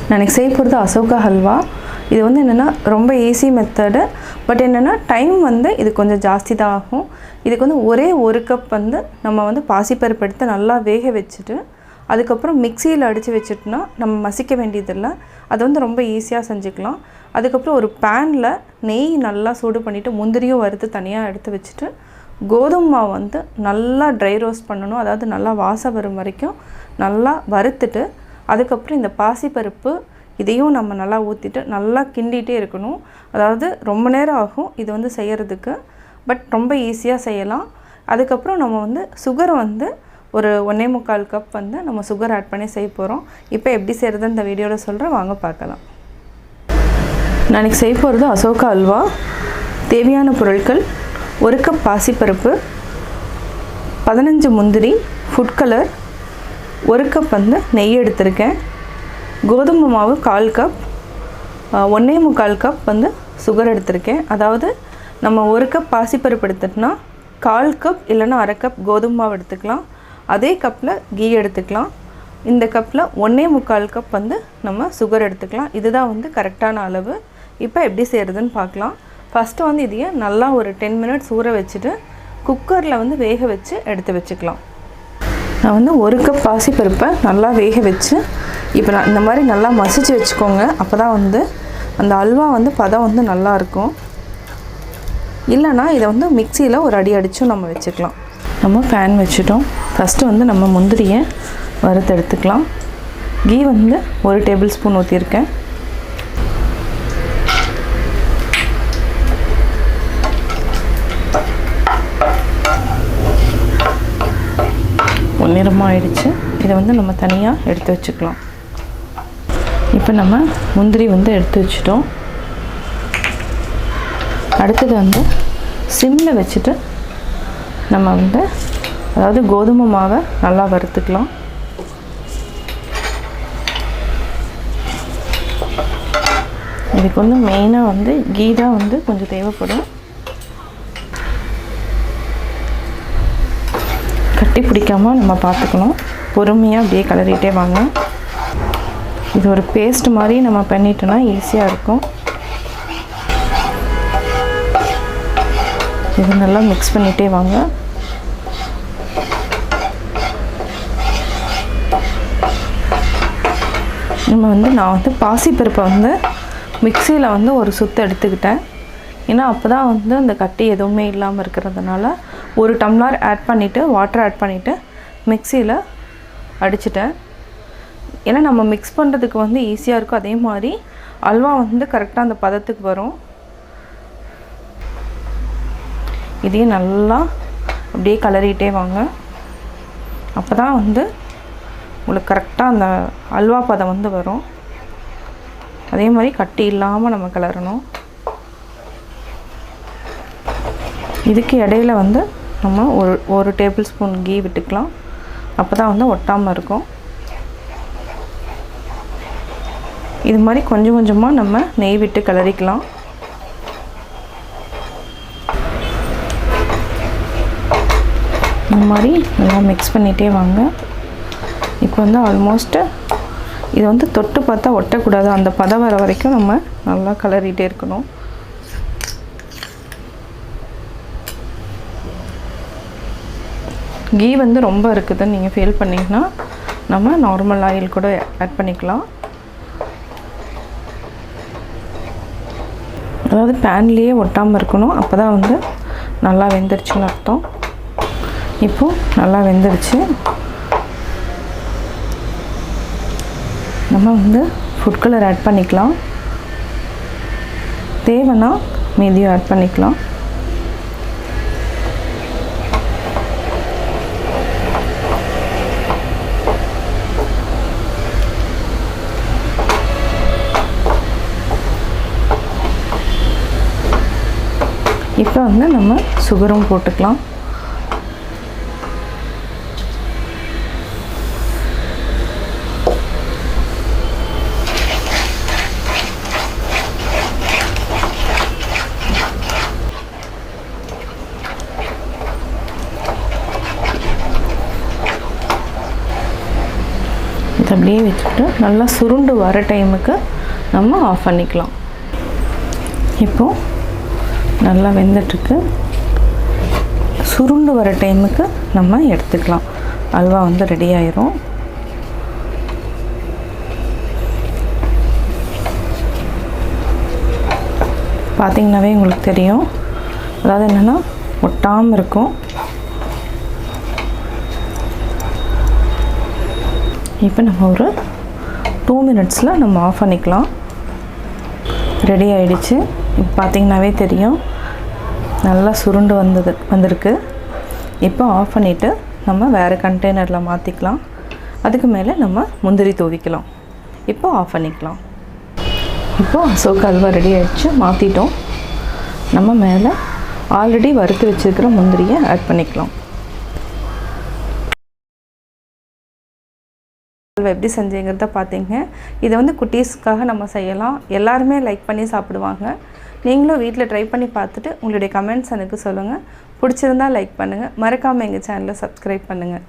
நான் இன்னைக்கு செய்ய போகிறது அசோகா ஹல்வா. இது வந்து என்னென்னா ரொம்ப ஈஸி மெத்தடு. பட் என்னென்னா டைம் வந்து இது கொஞ்சம் ஜாஸ்தி தான் ஆகும். இதுக்கு வந்து ஒரே ஒரு கப் வந்து நம்ம வந்து பாசிப்பருப்பு எடுத்து நல்லா வேக வச்சுட்டு அதுக்கப்புறம் மிக்சியில் அடித்து வச்சுட்டோன்னா நம்ம மசிக்க வேண்டியதில்லை. அது வந்து ரொம்ப ஈஸியாக செஞ்சுக்கலாம். அதுக்கப்புறம் ஒரு பேனில் நெய் நல்லா சூடு பண்ணிவிட்டு முந்திரியும் வறுத்து தனியாக எடுத்து வச்சுட்டு கோதுமை மாவு வந்து நல்லா ட்ரை ரோஸ்ட் பண்ணணும். அதாவது நல்லா வாசம் வரும் வரைக்கும் நல்லா வறுத்துட்டு அதுக்கப்புறம் இந்த பாசிப்பருப்பு இதையும் நம்ம நல்லா ஊற்றிட்டு நல்லா கிண்டிகிட்டே இருக்கணும். அதாவது ரொம்ப நேரம் ஆகும் இது வந்து செய்கிறதுக்கு. பட் ரொம்ப ஈஸியாக செய்யலாம். அதுக்கப்புறம் நம்ம வந்து சுகர் வந்து ஒரு 1.25 கப் வந்து நம்ம சுகர் ஆட் பண்ணி செய்ய போகிறோம். இப்போ எப்படி செய்கிறது இந்த வீடியோவில் சொல்கிறேன், வாங்க பார்க்கலாம். நான் இன்றைக்கி செய்ய போகிறது அசோகா அல்வா. தேவையான பொருட்கள்: 1 கப் பாசிப்பருப்பு, 15 முந்திரி, ஃபுட் கலர், 1 கப் வந்து நெய் எடுத்திருக்கேன், கோதுமை மாவு 1/4 கப், 1.25 கப் வந்து சுகர் எடுத்திருக்கேன். அதாவது நம்ம 1 கப் பாசிப்பருப்பு எடுத்துட்டோம்னா 1/4 கப் இல்லைன்னா 1/2 கப் கோதுமை மாவு எடுத்துக்கலாம். அதே கப்பில் கீ எடுத்துக்கலாம். இந்த கப்பில் 1.25 கப் வந்து நம்ம சுகர் எடுத்துக்கலாம். இதுதான் வந்து கரெக்டான அளவு. இப்போ எப்படி செய்கிறதுன்னு பார்க்கலாம். ஃபஸ்ட்டு வந்து இதையே நல்லா ஒரு 10 மினிட்ஸ் ஊற வச்சுட்டு குக்கரில் வந்து வேக வச்சு எடுத்து வச்சுக்கலாம். நான் வந்து 1 கப் பாசிப்பருப்பை நல்லா வேக வச்சு இப்போ நான் இந்த மாதிரி நல்லா மசிச்சு வச்சுக்கோங்க. அப்போ தான் வந்து அந்த அல்வா வந்து பதம் வந்து நல்லாயிருக்கும். இல்லைனா இதை வந்து மிக்சியில் ஒரு அடி அடிச்சும் நம்ம வச்சுக்கலாம். நம்ம பேன் வச்சுட்டோம். ஃபஸ்ட்டு வந்து நம்ம முந்திரியை வறுத்து எடுத்துக்கலாம். கீ வந்து 1 டேபிள் ஸ்பூன் ஊற்றிருக்கேன். நிறமாக ஆயிடுச்சு. இதை வந்து நம்ம தனியாக எடுத்து வச்சுக்கலாம். இப்போ நம்ம முந்திரி வந்து எடுத்து வச்சுட்டோம். அடுத்தது வந்து சிம்மில் வச்சுட்டு நம்ம வந்து அதாவது கோதுமை மாவை நல்லா வறுத்துக்கலாம். இதுக்கு வந்து மெயினாக வந்து கீ தான் வந்து கொஞ்சம் தேவைப்படும். கட்டி பிடிக்காமல் நம்ம பார்த்துக்கணும். பொறுமையாக அப்படியே கிளறிட்டே வாங்க. இது ஒரு பேஸ்ட் மாதிரி நம்ம பண்ணிட்டோன்னா ஈஸியாக இருக்கும். இது நல்லா மிக்ஸ் பண்ணிகிட்டே வாங்க. நான் வந்து பாசிப்பருப்பை வந்து மிக்சியில் வந்து ஒரு சுத்து எடுத்துக்கிட்டேன். ஏன்னா அப்போ தான் வந்து அந்த கட்டி எதுவுமே இல்லாமல் இருக்கிறதுனால 1 டம்ளர் ஆட் பண்ணிவிட்டு வாட்டர் ஆட் பண்ணிவிட்டு மிக்சியில் அடிச்சிட்டேன். ஏன்னா நம்ம மிக்ஸ் பண்ணுறதுக்கு வந்து ஈஸியாக இருக்கும். அதே மாதிரி அல்வா வந்து கரெக்டாக அந்த பதத்துக்கு வரும். இதையும் நல்லா அப்படியே கிளறிட்டே வாங்க. அப்போ தான் வந்து உங்களுக்கு கரெக்டாக அந்த அல்வா பதம் வந்து வரும். அதே மாதிரி கட்டி இல்லாமல் நம்ம கிளறணும். இதுக்கு இடையில வந்து நம்ம ஒரு டேபிள் ஸ்பூன் கீ விட்டுக்கலாம். அப்போ தான் வந்து ஒட்டாமல் இருக்கும். இது மாதிரி கொஞ்சம் கொஞ்சமாக நம்ம நெய் விட்டு கிளறிக்கலாம். இந்த மாதிரி நல்லா மிக்ஸ் பண்ணிகிட்டே வாங்க. இப்போ வந்து ஆல்மோஸ்ட்டு இது வந்து தொட்டு பார்த்தா ஒட்டக்கூடாது. அந்த பதம் வர வரைக்கும் நம்ம நல்லா கிளறிட்டே இருக்கணும். கீ வந்து ரொம்ப இருக்குதுன்னு நீங்கள் ஃபீல் பண்ணிங்கன்னா நம்ம நார்மல் ஆயில் கூட ஆட் பண்ணிக்கலாம். அதாவது பேன்லேயே ஒட்டாமல் இருக்கணும். அப்போ தான் வந்து நல்லா வெந்துருச்சுன்னு அர்த்தம். இப்போது நல்லா வெந்துருச்சு. நம்ம வந்து ஃபுட் கலர் ஆட் பண்ணிக்கலாம். தேவைன்னா மீதியும் ஆட் பண்ணிக்கலாம். இப்போ வந்து நம்ம சுகரும் போட்டுக்கலாம். அப்படியே வச்சுட்டு நல்லா சுருண்டு வர டைமுக்கு நம்ம ஆஃப் பண்ணிக்கலாம். இப்போது நல்லா வெந்துட்டுருக்கு. சுருண்டு வர டைமுக்கு நம்ம எடுத்துக்கலாம். அல்வா வந்து ரெடி ஆயிரும். பார்த்திங்கனாவே உங்களுக்கு தெரியும், அதாவது என்னென்னா ஒட்டாமல் இருக்கும். இப்போ நம்ம ஒரு 2 மினிட்ஸில் நம்ம ஆஃப் பண்ணிக்கலாம். ரெடி ஆகிடுச்சு. இப்போ பார்த்திங்கனாவே தெரியும், நல்லா சுருண்டு வந்திருக்கு. இப்போ ஆஃப் பண்ணிவிட்டு நம்ம வேறு கண்டெய்னரில் மாற்றிக்கலாம். அதுக்கு மேலே நம்ம முந்திரி தூவிக்கலாம். இப்போ ஆஃப் பண்ணிக்கலாம். இப்போது அசோகா அல்வா ரெடி ஆகிடுச்சு. மாற்றிட்டோம். நம்ம மேலே ஆல்ரெடி வறுத்து வச்சுருக்கிற முந்திரியை ஆட் பண்ணிக்கலாம். அல்வா எப்படி செஞ்சீங்கிறத பார்த்தீங்க. இதை வந்து குட்டீஸ்க்காக நம்ம செய்யலாம். எல்லாருமே லைக் பண்ணி சாப்பிடுவாங்க. நீங்களும் வீட்டில் ட்ரை பண்ணி பார்த்துட்டு உங்களுடைய கமெண்ட்ஸ் எனக்கு சொல்லுங்கள். பிடிச்சிருந்தால் லைக் பண்ணுங்கள். மறக்காமல் எங்கள் சேனலை சப்ஸ்கிரைப் பண்ணுங்கள்.